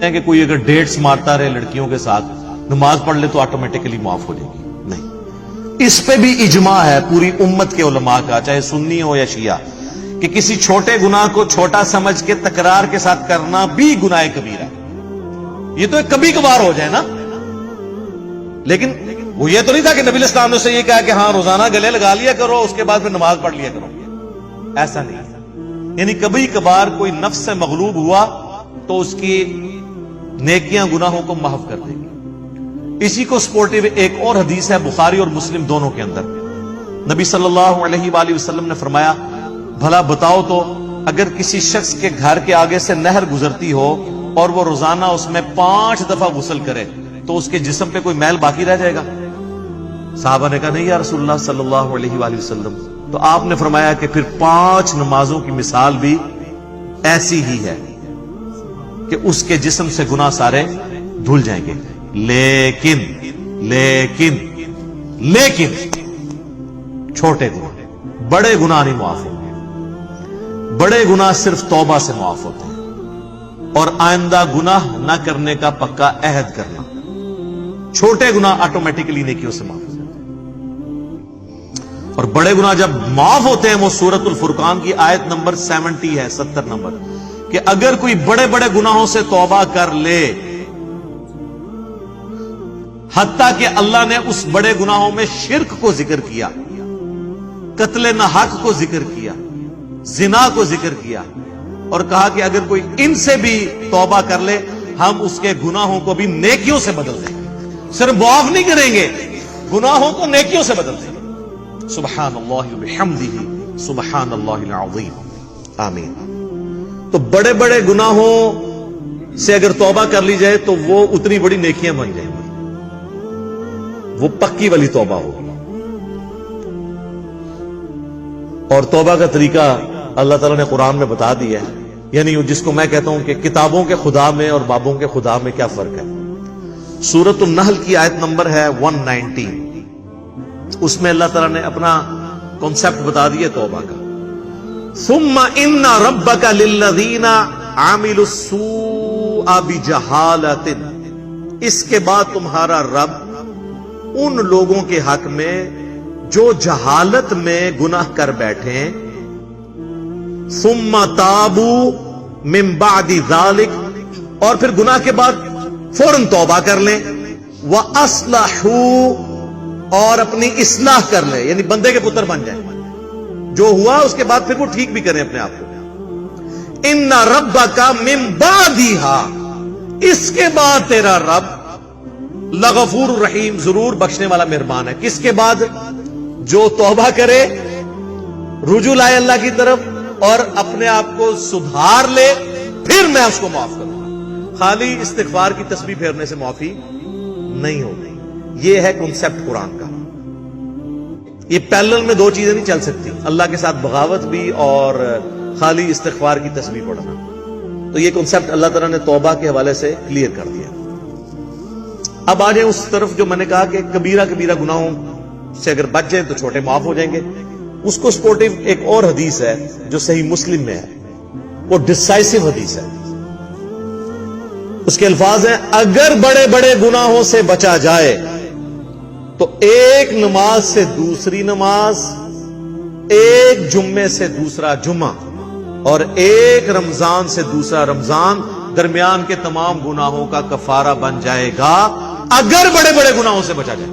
کہ کوئی اگر ڈیٹس مارتا رہے لڑکیوں کے ساتھ نماز پڑھ لے تو آٹومیٹکلی معاف ہو جائے گی، نہیں، اس پہ بھی اجماع ہے پوری امت کے علماء کا، چاہے سنی ہو یا شیعہ، کہ کسی چھوٹے گناہ کو چھوٹا سمجھ کے تکرار کے ساتھ کرنا بھی گناہ کبیرہ ہے۔ یہ تو ایک کبھی کبھار ہو جائے نا، لیکن وہ یہ تو نہیں تھا کہ نبی علیہ السلام نے اسے یہ کہا کہ ہاں روزانہ گلے لگا لیا کرو اس کے بعد پھر نماز پڑھ لیا کرو، ایسا نہیں ہے۔ یعنی کبھی کبھار کوئی نفس سے مغلوب ہوا تو اس کی نیکیاں گناہوں کو محو کر دیں گی۔ اسی کو سپورٹیو ایک اور حدیث ہے بخاری اور مسلم دونوں کے اندر، نبی صلی اللہ علیہ وآلہ وسلم نے فرمایا، بھلا بتاؤ تو اگر کسی شخص کے گھر کے آگے سے نہر گزرتی ہو اور وہ روزانہ اس میں 5 دفعہ غسل کرے تو اس کے جسم پہ کوئی میل باقی رہ جائے گا؟ صحابہ نے کہا نہیں یا رسول اللہ صلی اللہ علیہ وآلہ وسلم۔ تو آپ نے فرمایا کہ پھر 5 نمازوں کی مثال بھی ایسی ہی ہے کہ اس کے جسم سے گناہ سارے دھل جائیں گے، لیکن چھوٹے گناہ، بڑے گناہ نہیں معاف ہوں گے۔ بڑے گناہ صرف توبہ سے معاف ہوتے ہیں اور آئندہ گناہ نہ کرنے کا پکا عہد کرنا، چھوٹے گناہ آٹومیٹکلی نیکیوں سے معاف ہوتے ہیں۔ اور بڑے گناہ جب معاف ہوتے ہیں وہ سورۃ الفرقان کی آیت نمبر 70 ہے، 70 نمبر، کہ اگر کوئی بڑے بڑے گناہوں سے توبہ کر لے، حتیٰ کہ اللہ نے اس بڑے گناہوں میں شرک کو ذکر کیا، قتل ناحق کو ذکر کیا، زنا کو ذکر کیا، اور کہا کہ اگر کوئی ان سے بھی توبہ کر لے ہم اس کے گناہوں کو بھی نیکیوں سے بدل دیں گے، صرف معاف نہیں کریں گے، گناہوں کو نیکیوں سے بدل دیں گے۔ سبحان اللہ وبحمدہ سبحان اللہ العظیم، آمین۔ تو بڑے بڑے گناہوں سے اگر توبہ کر لی جائے تو وہ اتنی بڑی نیکیاں بن جائیں گی، وہ پکی والی توبہ ہوگی۔ اور توبہ کا طریقہ اللہ تعالیٰ نے قرآن میں بتا دیا ہے، یعنی جس کو میں کہتا ہوں کہ کتابوں کے خدا میں اور بابوں کے خدا میں کیا فرق ہے۔ سورۃ النحل کی آیت نمبر ہے 119، اس میں اللہ تعالیٰ نے اپنا کانسیپٹ بتا دیا توبہ کا۔ ثم ان ربک للذین عملوا السوء بجہالۃ، اس کے بعد تمہارا رب ان لوگوں کے حق میں جو جہالت میں گناہ کر بیٹھے، ثم تابوا من بعد ذلک، اور پھر گناہ کے بعد فوراً توبہ کر لیں، واصلحوا، اور اپنی اصلاح کر لیں، یعنی بندے کے پتر بن جائیں، جو ہوا اس کے بعد پھر وہ ٹھیک بھی کریں اپنے آپ کو۔ ان ربک من بعدها، اس کے بعد تیرا رب لغفور الرحیم، ضرور بخشنے والا مہربان ہے۔ کس کے بعد؟ جو توبہ کرے، رجوع لائے اللہ کی طرف اور اپنے آپ کو سدھار لے، پھر میں اس کو معاف کروں گا۔ خالی استغفار کی تسبیح پھیرنے سے معافی نہیں ہوگی۔ یہ ہے کنسپٹ قرآن کا۔ یہ پیرلل میں 2 چیزیں نہیں چل سکتی، اللہ کے ساتھ بغاوت بھی اور خالی استغفار کی تسبیح پڑھنا۔ تو یہ کنسپٹ اللہ تعالیٰ نے توبہ کے حوالے سے کلیئر کر دیا۔ اب آ جائیں اس طرف جو میں نے کہا کہ کبیرہ گناہوں سے اگر بچ جائیں تو چھوٹے معاف ہو جائیں گے۔ اس کو سپورٹیو ایک اور حدیث ہے جو صحیح مسلم میں ہے، وہ ڈسائسو حدیث ہے۔ اس کے الفاظ ہیں، اگر بڑے بڑے گناہوں سے بچا جائے تو ایک نماز سے دوسری نماز، ایک جمعے سے دوسرا جمعہ، اور ایک رمضان سے دوسرا رمضان درمیان کے تمام گناہوں کا کفارہ بن جائے گا، اگر بڑے بڑے گناہوں سے بچا جائے۔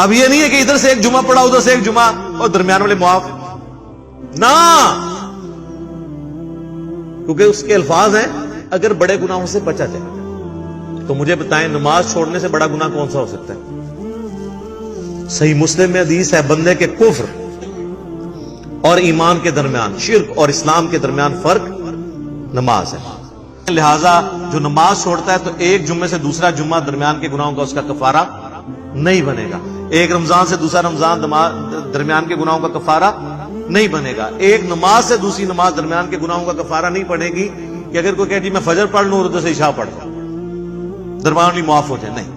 اب یہ نہیں ہے کہ ادھر سے ایک جمعہ پڑا ادھر سے ایک جمعہ اور درمیان والے معاف، نہ، کیونکہ اس کے الفاظ ہیں اگر بڑے گناہوں سے بچا جائے۔ تو مجھے بتائیں نماز چھوڑنے سے بڑا گناہ کون سا ہو سکتا ہے؟ صحیح مسلم میں حدیث ہے، بندے کے کفر اور ایمان کے درمیان، شرک اور اسلام کے درمیان فرق نماز ہے۔ لہذا جو نماز چھوڑتا ہے تو ایک جمعے سے دوسرا جمعہ درمیان کے گناہوں کا اس کا کفارہ نہیں بنے گا، ایک رمضان سے دوسرا رمضان درمیان کے گناہوں کا کفارہ نہیں بنے گا، ایک نماز سے دوسری نماز درمیان کے گناہوں کا کفارہ نہیں پڑے گی کہ اگر کوئی کہے جی میں فجر پڑھ لوں اور ادھر سے عشاء پڑھ لوں درمیان بھی معاف ہو جائے، نہیں۔